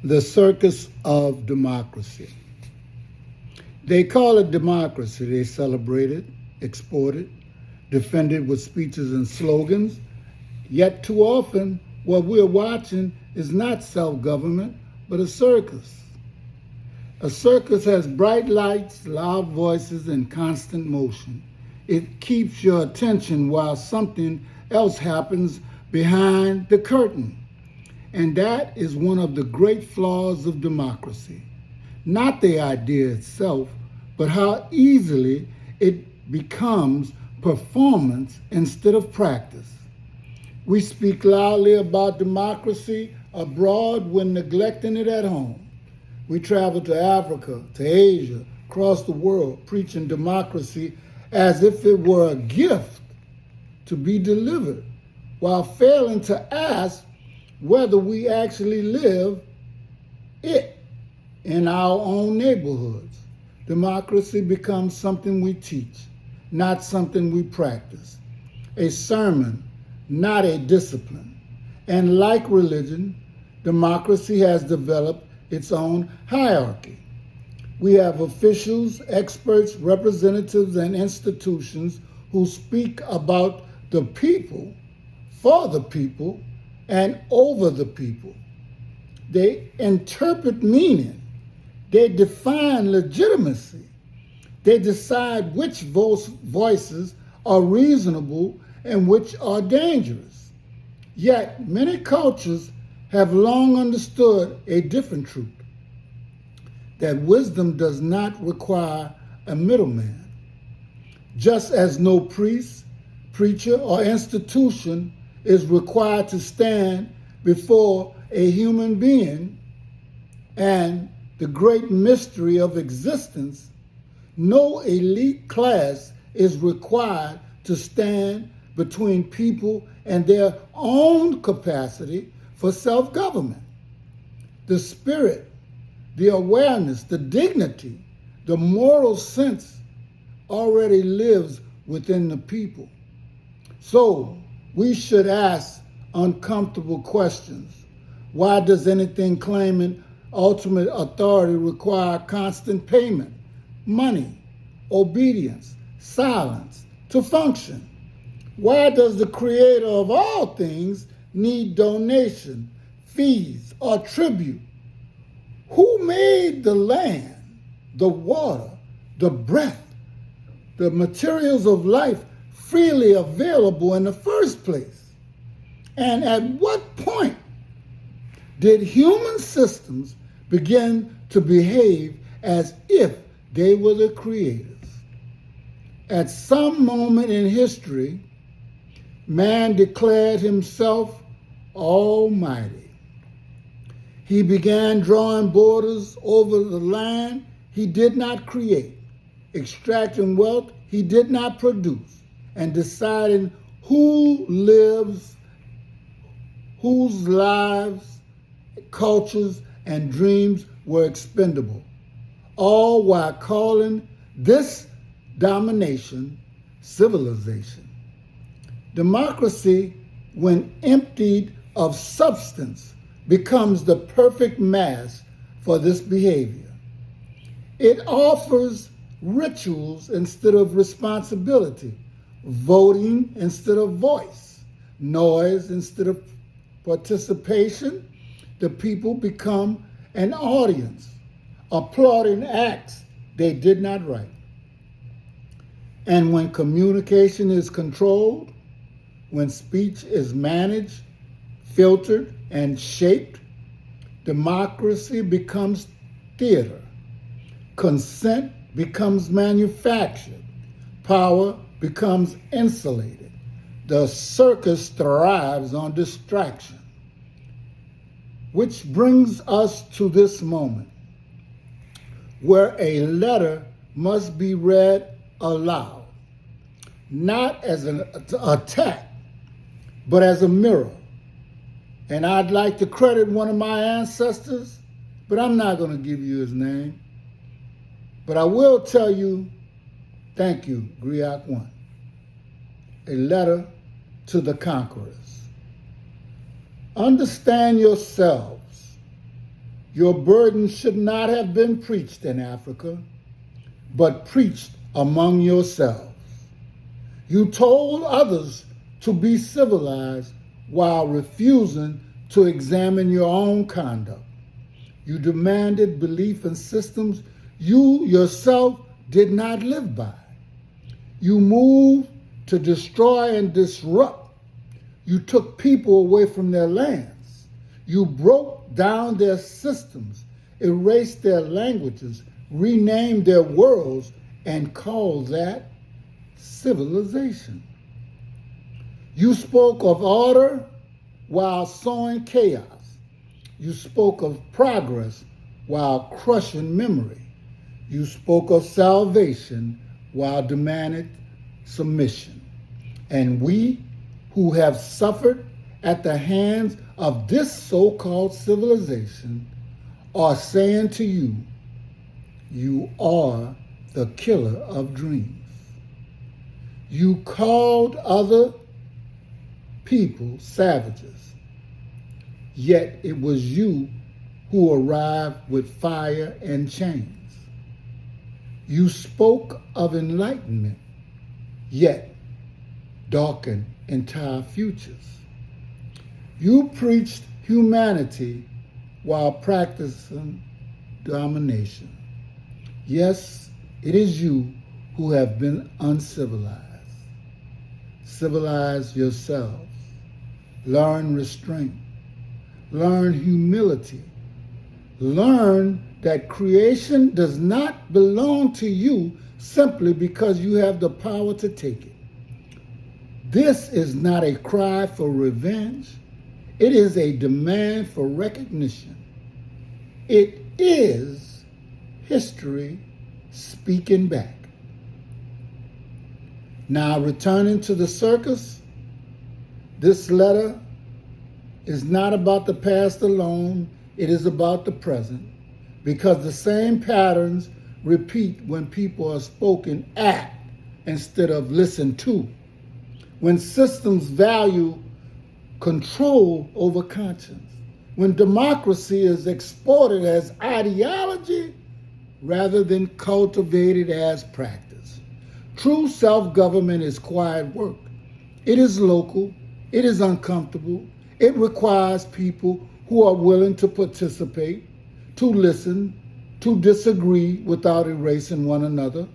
The Circus of Democracy. They call it democracy. They celebrate it, export it, defend it with speeches and slogans. Yet too often, what we're watching is not self-government, but a circus. A circus has bright lights, loud voices, and constant motion. It keeps your attention while something else happens behind the curtain. And that is one of the great flaws of democracy. Not the idea itself, but how easily it becomes performance instead of practice. We speak loudly about democracy abroad when neglecting it at home. We travel to Africa, to Asia, across the world, preaching democracy as if it were a gift to be delivered, while failing to ask whether we actually live it in our own neighborhoods. Democracy becomes something we teach, not something we practice. A sermon, not a discipline. And like religion, democracy has developed its own hierarchy. We have officials, experts, representatives, and institutions who speak about the people, for the people, and over the people. They interpret meaning. They define legitimacy. They decide which voices are reasonable and which are dangerous. Yet many cultures have long understood a different truth, that wisdom does not require a middleman. Just as no priest, preacher, or institution is required to stand before a human being and the great mystery of existence, no elite class is required to stand between people and their own capacity for self-government. The spirit, the awareness, the dignity, the moral sense already lives within the people. So we should ask uncomfortable questions. Why does anything claiming ultimate authority require constant payment, money, obedience, silence to function? Why does the creator of all things need donation, fees, or tribute? Who made the land, the water, the breath, the materials of life freely available in the first place? And at what point did human systems begin to behave as if they were the creators? At some moment in history, man declared himself almighty. He began drawing borders over the land he did not create, extracting wealth he did not produce, and deciding who lives, whose lives, cultures, and dreams were expendable, all while calling this domination civilization. Democracy, when emptied of substance, becomes the perfect mask for this behavior. It offers rituals instead of responsibility, voting instead of voice, noise instead of participation. The people become an audience, applauding acts they did not write. And when communication is controlled, when speech is managed, filtered, and shaped, democracy becomes theater. Consent becomes manufactured. Power becomes insulated. The circus thrives on distraction. Which brings us to this moment, where a letter must be read aloud, not as an attack, but as a mirror. And I'd like to credit one of my ancestors, but I'm not going to give you his name. But I will tell you, thank you, Griot 1. A letter to the conquerors. Understand yourselves. Your burden should not have been preached in Africa, but preached among yourselves. You told others to be civilized while refusing to examine your own conduct. You demanded belief in systems you yourself did not live by. You moved to destroy and disrupt. You took people away from their lands. You broke down their systems, erased their languages, renamed their worlds, and called that civilization. You spoke of order while sowing chaos. You spoke of progress while crushing memory. You spoke of salvation while demanding submission. And we who have suffered at the hands of this so-called civilization are saying to you, you are the killer of dreams. You called other people savages, yet it was you who arrived with fire and chains. You spoke of enlightenment, yet darkened entire futures. You preached humanity while practicing domination. Yes, it is you who have been uncivilized. Civilize yourselves. Learn restraint. Learn humility. Learn that creation does not belong to you simply because you have the power to take it. This is not a cry for revenge. It is a demand for recognition. It is history speaking back. Now, returning to the circus, this letter is not about the past alone. It is about the present, because the same patterns repeat when people are spoken at instead of listened to. When systems value control over conscience, when democracy is exported as ideology rather than cultivated as practice. True self-government is quiet work. It is local. It is uncomfortable. It requires people who are willing to participate, to listen, to disagree without erasing one another.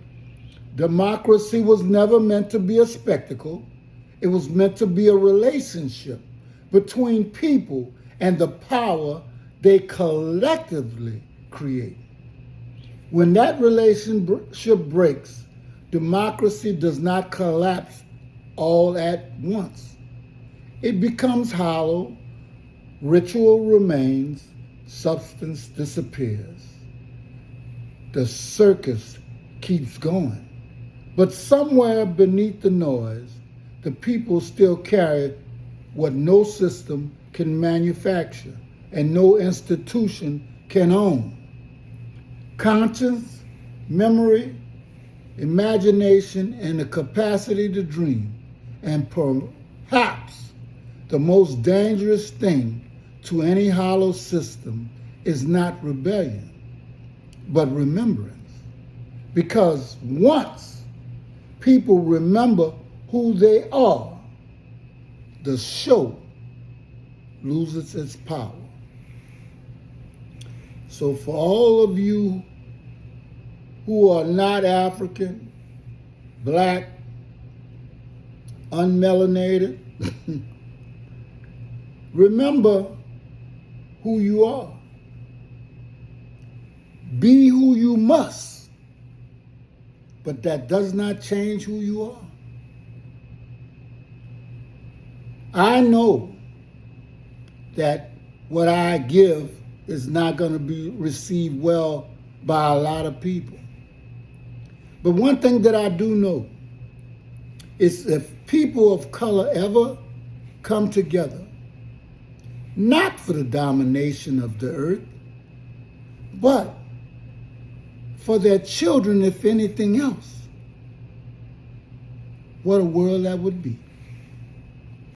Democracy was never meant to be a spectacle. It was meant to be a relationship between people and the power they collectively create. When that relationship breaks, democracy does not collapse all at once. It becomes hollow, ritual remains, substance disappears. The circus keeps going. But somewhere beneath the noise, the people still carry what no system can manufacture and no institution can own. Conscience, memory, imagination, and the capacity to dream. And perhaps the most dangerous thing to any hollow system is not rebellion, but remembrance. Because once people remember who they are, the show loses its power. So for all of you who are not African, black, unmelanated, remember who you are. Be who you must, but that does not change who you are. I know that what I give is not going to be received well by a lot of people. But one thing that I do know is if people of color ever come together, not for the domination of the earth, but for their children, if anything else, what a world that would be.